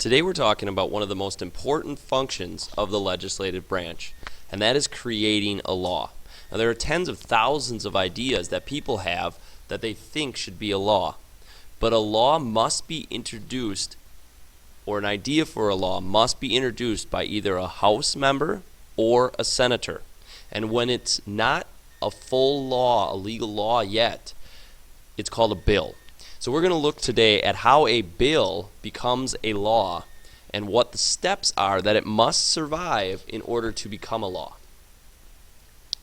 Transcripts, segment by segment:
Today we're talking about one of the most important functions of the legislative branch, and that is creating a law. Now, there are tens of thousands of ideas that people have that they think should be a law, but a law must be introduced, or an idea for a law must be introduced by either a House member or a senator. And when it's not a full law, a legal law yet, it's called a bill. So we're going to look today at how a bill becomes a law and what the steps are that it must survive in order to become a law.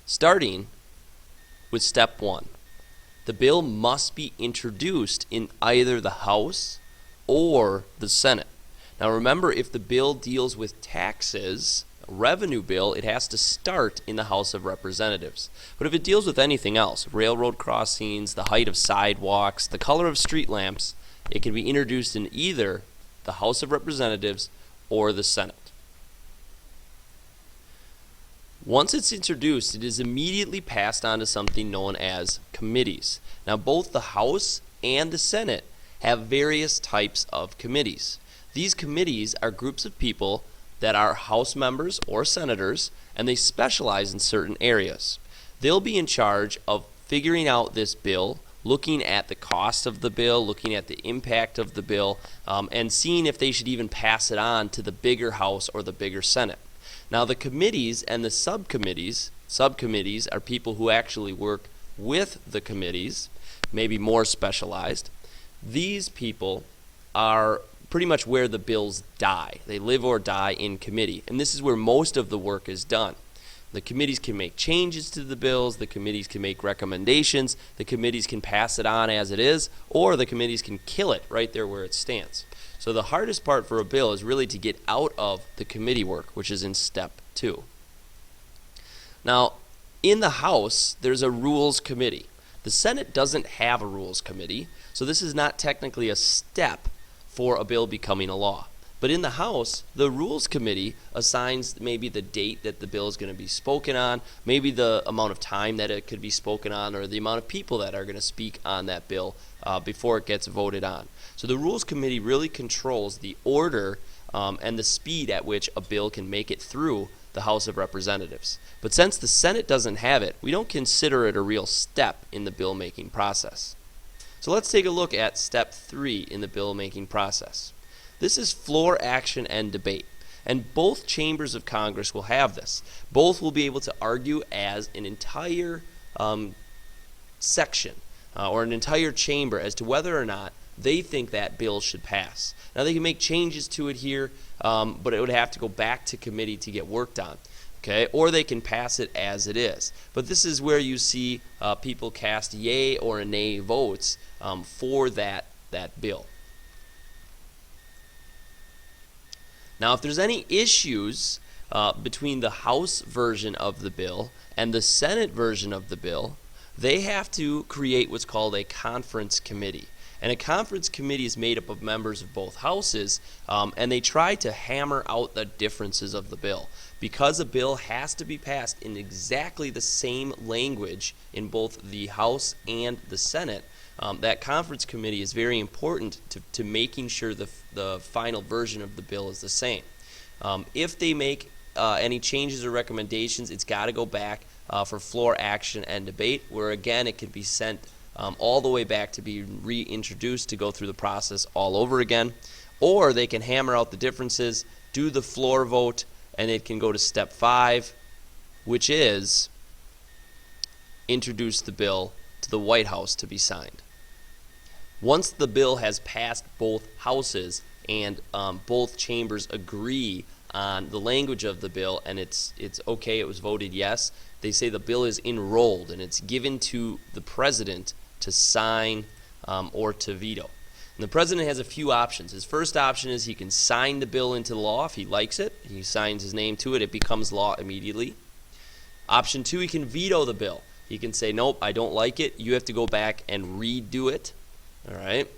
Starting with step one. The bill must be introduced in either the House or the Senate. Now remember, if the bill deals with taxes, a revenue bill, it has to start in the House of Representatives. But if it deals with anything else, railroad crossings, the height of sidewalks, the color of street lamps, it can be introduced in either the House of Representatives or the Senate. Once it's introduced, it is immediately passed on to something known as committees. Now both the House and the Senate have various types of committees. These committees are groups of people that are House members or senators, and they specialize in certain areas. They'll be in charge of figuring out this bill, looking at the cost of the bill, looking at the impact of the bill, and seeing if they should even pass it on to the bigger House or the bigger Senate. Now the committees and the subcommittees are people who actually work with the committees, maybe more specialized. These people are pretty much where the bills die. They live or die in committee, and this is where most of the work is done. The committees can make changes to the bills, the committees can make recommendations, the committees can pass it on as it is, or the committees can kill it right there where it stands. So the hardest part for a bill is really to get out of the committee work, which is in step 2. Now, in the House, there's a Rules Committee. The Senate doesn't have a Rules Committee, so this is not technically a step for a bill becoming a law. But in the House, the Rules Committee assigns maybe the date that the bill is going to be spoken on, maybe the amount of time that it could be spoken on, or the amount of people that are going to speak on that bill before it gets voted on. So the Rules Committee really controls the order and the speed at which a bill can make it through the House of Representatives. But since the Senate doesn't have it, we don't consider it a real step in the bill making process. So let's take a look at step 3 in the bill making process. This is floor action and debate, and both chambers of Congress will have this. Both will be able to argue as an entire section or an entire chamber as to whether or not they think that bill should pass. Now they can make changes to it here, but it would have to go back to committee to get worked on. Okay, or they can pass it as it is. But this is where you see people cast yay or nay votes for that bill. Now, if there's any issues between the House version of the bill and the Senate version of the bill, they have to create what's called a conference committee. And a conference committee is made up of members of both houses, and they try to hammer out the differences of the bill. Because a bill has to be passed in exactly the same language in both the House and the Senate, that conference committee is very important to making sure the final version of the bill is the same. If they make any changes or recommendations, it's got to go back for floor action and debate, where again it can be sent all the way back to be reintroduced to go through the process all over again. Or they can hammer out the differences, do the floor vote, and it can go to step 5, which is introduce the bill to the White House to be signed. Once the bill has passed both houses and both chambers agree on the language of the bill and it's okay, it was voted yes, they say the bill is enrolled and it's given to the president to sign or to veto. And the president has a few options. His first option is he can sign the bill into law if he likes it. He signs his name to it, it becomes law immediately. Option 2, he can veto the bill. He can say, nope, I don't like it, you have to go back and redo it. All right.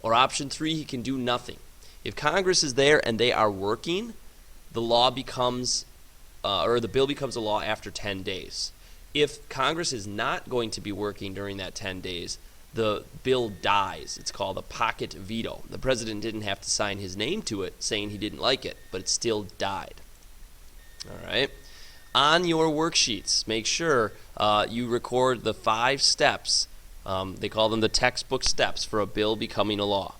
Or option 3, he can do nothing. If Congress is there and they are working, the law becomes, or the bill becomes a law after 10 days. If Congress is not going to be working during that 10 days, the bill dies. It's called a pocket veto. The president didn't have to sign his name to it saying he didn't like it, but it still died. All right. On your worksheets, make sure you record the 5 steps. They call them the textbook steps for a bill becoming a law.